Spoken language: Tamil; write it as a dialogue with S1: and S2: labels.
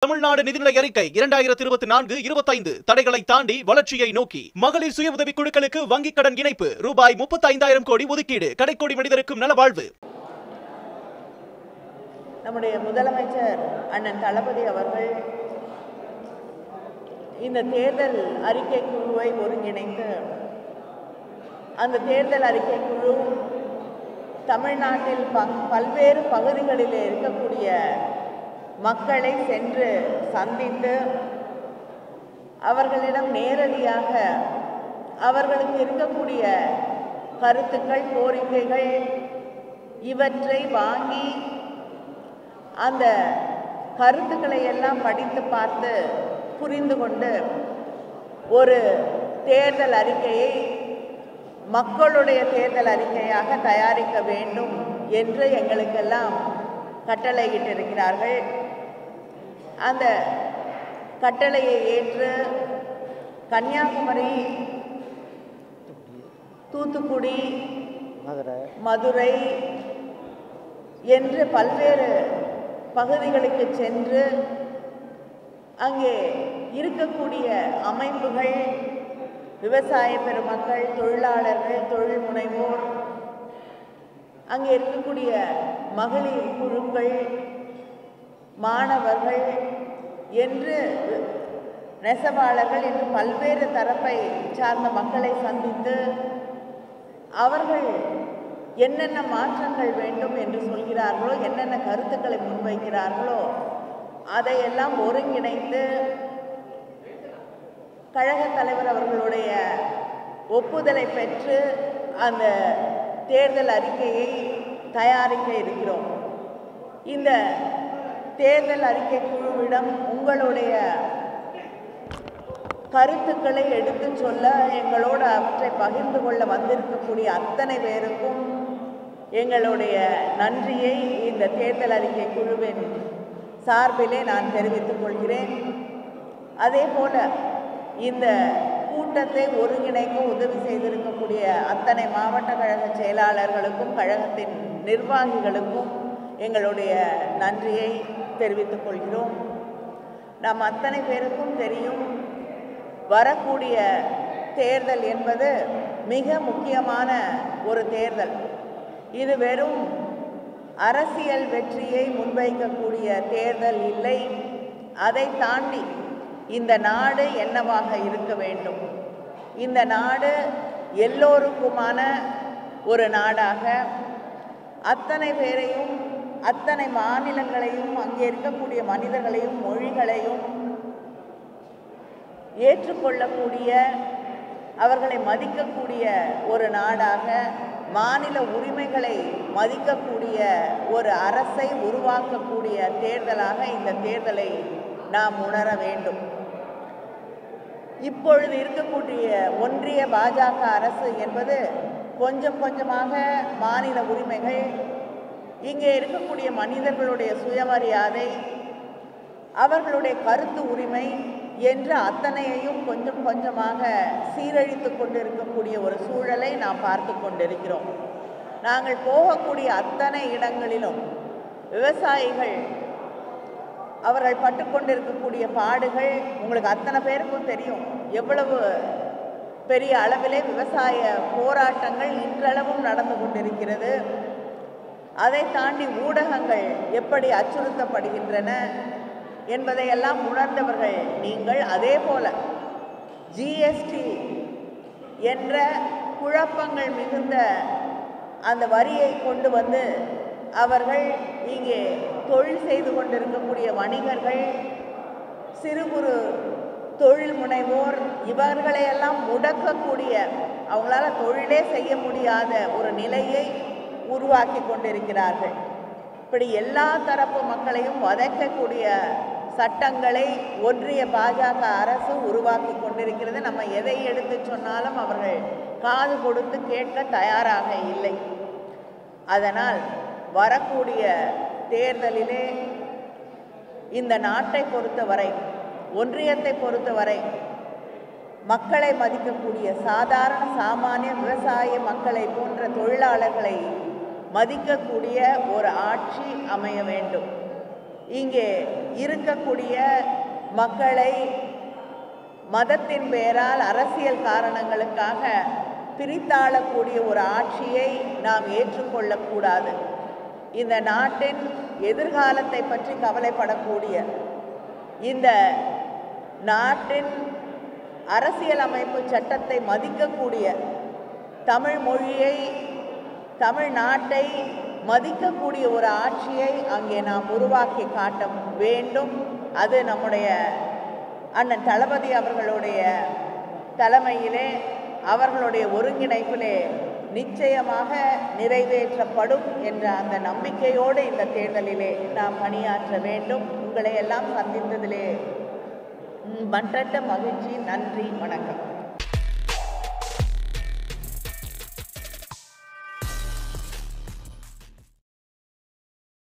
S1: தமிழ்நாடு நிதிநிலை அறிக்கை 2024-25 தடைகளை தாண்டி வளர்ச்சியை நோக்கி மகளிர் சுய உதவி குழுக்களுக்கு வங்கிக் கடன் இணைப்பு ரூபாய் 35,000 கோடி ஒதுக்கீடு கடைக்கோடி மனிதருக்கும் நலவாழ்வு.
S2: நம்முடைய முதலமைச்சர் அண்ணன் தளபதி அவர்கள் இந்த தேர்தல் அறிக்கை குழுவை ஒருங்கிணைத்து அந்த தேர்தல் அறிக்கை குழு தமிழ்நாட்டில் பல்வேறு பகுதிகளில் இருக்கக்கூடிய மக்களை சென்று சந்தித்து அவர்களிடம் நேரடியாக அவர்களுக்கு இருக்கக்கூடிய கருத்துக்கள், கோரிக்கைகள் இவற்றை வாங்கி அந்த கருத்துக்களை எல்லாம் படித்து பார்த்து புரிந்து கொண்டு ஒரு தேர்தல் அறிக்கையை மக்களுடைய தேர்தல் அறிக்கையாக தயாரிக்க வேண்டும் என்று எங்களுக்கெல்லாம் கட்டளையிட்டிருக்கிறார்கள். அந்த கட்டளையை ஏற்று கன்னியாகுமரி, தூத்துக்குடி, மதுரை என்று பல்வேறு பகுதிகளுக்கு சென்று அங்கே இருக்கக்கூடிய அமைப்புகள், விவசாய பெருமக்கள், தொழிலாளர்கள், தொழில் முனைவோர், அங்கே இருக்கக்கூடிய மகளிர் குழுக்கள், மாணவர்கள் என்று நெசவாளர்கள் என்று பல்வேறு தரப்பை சார்ந்த மக்களை சந்தித்து அவர்கள் என்னென்ன மாற்றங்கள் வேண்டும் என்று சொல்கிறார்களோ, என்னென்ன கருத்துக்களை முன்வைக்கிறார்களோ அதையெல்லாம் ஒருங்கிணைத்து கழகத் தலைவர் அவர்களுடைய ஒப்புதலை பெற்று அந்த தேர்தல் அறிக்கையை தயாரிக்க இருக்கிறோம். இந்த தேர்தல் அறிக்கை குழுவிடம் உங்களுடைய கருத்துக்களை எடுத்து சொல்ல, எங்களோடு அவற்றை பகிர்ந்து கொள்ள வந்திருக்கக்கூடிய அத்தனை பேருக்கும் எங்களுடைய நன்றியை இந்த தேர்தல் அறிக்கை குழுவின் சார்பிலே நான் தெரிவித்துக் கொள்கிறேன். அதே போல இந்த கூட்டத்தை ஒருங்கிணைக்க உதவி செய்திருக்கக்கூடிய அத்தனை மாவட்ட கழக செயலாளர்களுக்கும் கழகத்தின் நிர்வாகிகளுக்கும் எங்களுடைய நன்றியை தெரிவித்துக் கொள்கிறோம். நாம் அத்தனை பேருக்கும் தெரியும், வரக்கூடிய தேர்தல் என்பது மிக முக்கியமான ஒரு தேர்தல். இது வெறும் அரசியல் வெற்றியை முன்வைக்கக்கூடிய தேர்தல் இல்லை. அதை தாண்டி இந்த நாடு என்னவாக இருக்க வேண்டும், இந்த நாடு எல்லோருக்குமான ஒரு நாடாக, அத்தனை பேரையும், அத்தனை மாநிலங்களையும், அங்கே இருக்கக்கூடிய மனிதர்களையும், மொழிகளையும் ஏற்றுக்கொள்ளக்கூடிய, அவர்களை மதிக்கக்கூடிய ஒரு நாடாக, மாநில உரிமைகளை மதிக்கக்கூடிய ஒரு அரசை உருவாக்கக்கூடிய தேர்தலாக இந்த தேர்தலை நாம் உணர வேண்டும். இப்பொழுது இருக்கக்கூடிய ஒன்றிய பாஜக அரசு என்பது கொஞ்சம் கொஞ்சமாக மாநில உரிமைகள், இங்கே இருக்கக்கூடிய மனிதர்களுடைய சுயமரியாதை, அவர்களுடைய கருத்து உரிமை என்ற அத்தனையையும் கொஞ்சம் கொஞ்சமாக சீரழித்து கொண்டிருக்கக்கூடிய ஒரு சூழலை நாம் பார்த்து கொண்டிருக்கிறோம். நாங்கள் போகக்கூடிய அத்தனை இடங்களிலும் விவசாயிகள் அவர்கள் பட்டுக்கொண்டிருக்கக்கூடிய பாடுகள் உங்களுக்கு அத்தனை பேருக்கும் தெரியும். எவ்வளவு பெரிய அளவிலே விவசாய போராட்டங்கள் இன்றளவும் நடந்து கொண்டிருக்கிறது. அதை தாண்டி ஊடகங்கள் எப்படி அச்சுறுத்தப்படுகின்றன என்பதையெல்லாம் உணர்ந்தவர்கள் நீங்கள். அதே போல ஜிஎஸ்டி என்ற குழப்பங்கள் மிகுந்த அந்த வரியை கொண்டு வந்து அவர்கள் இங்கே தொழில் செய்து கொண்டிருக்கக்கூடிய வணிகர்கள், சிறு குறு தொழில் முனைவோர், இவர்களையெல்லாம் முடக்கக்கூடிய, அவங்களால தொழிலே செய்ய முடியாத ஒரு நிலையை உருவாக்கி கொண்டிருக்கிறார்கள். இப்படி எல்லா தரப்பு மக்களையும் வதைக்கக்கூடிய சட்டங்களை ஒன்றிய பாஜக அரசு உருவாக்கி கொண்டிருக்கிறது. நம்ம எதை எடுத்து சொன்னாலும் அவர்கள் காது கொடுத்து கேட்க தயாராக இல்லை. அதனால் வரக்கூடிய தேர்தலிலே இந்த நாட்டை பொறுத்தவரை, ஒன்றியத்தை பொறுத்தவரை மக்களை மதிக்கக்கூடிய, சாதாரண சாமானிய விவசாய மக்களை போன்ற தொழிலாளர்களை மதிக்கக்கூடிய ஒரு ஆட்சி அமைய வேண்டும். இங்கே இருக்கக்கூடிய மக்களை மதத்தின் பெயரால் அரசியல் காரணங்களுக்காக பிரித்தாளக்கூடிய ஒரு ஆட்சியை நாம் ஏற்றுக்கொள்ளக்கூடாது. இந்த நாட்டின் எதிர்காலத்தை பற்றி கவலைப்படக்கூடிய, இந்த நாட்டின் அரசியலமைப்பு சட்டத்தை மதிக்கக்கூடிய, தமிழ் மொழியை, தமிழ்நாட்டை மதிக்கக்கூடிய ஒரு ஆட்சியை அங்கே நாம் உருவாக்கி காட்ட வேண்டும். அது நம்முடைய அண்ணன் தளபதி அவர்களுடைய தலைமையிலே, அவர்களுடைய ஒருங்கிணைப்பிலே நிச்சயமாக நிறைவேற்றப்படும் என்ற அந்த நம்பிக்கையோடு இந்த தேர்தலிலே நாம் பணியாற்ற வேண்டும். உங்களை எல்லாம் சந்தித்ததிலே மற்றற்ற மகிழ்ச்சி. நன்றி, வணக்கம்.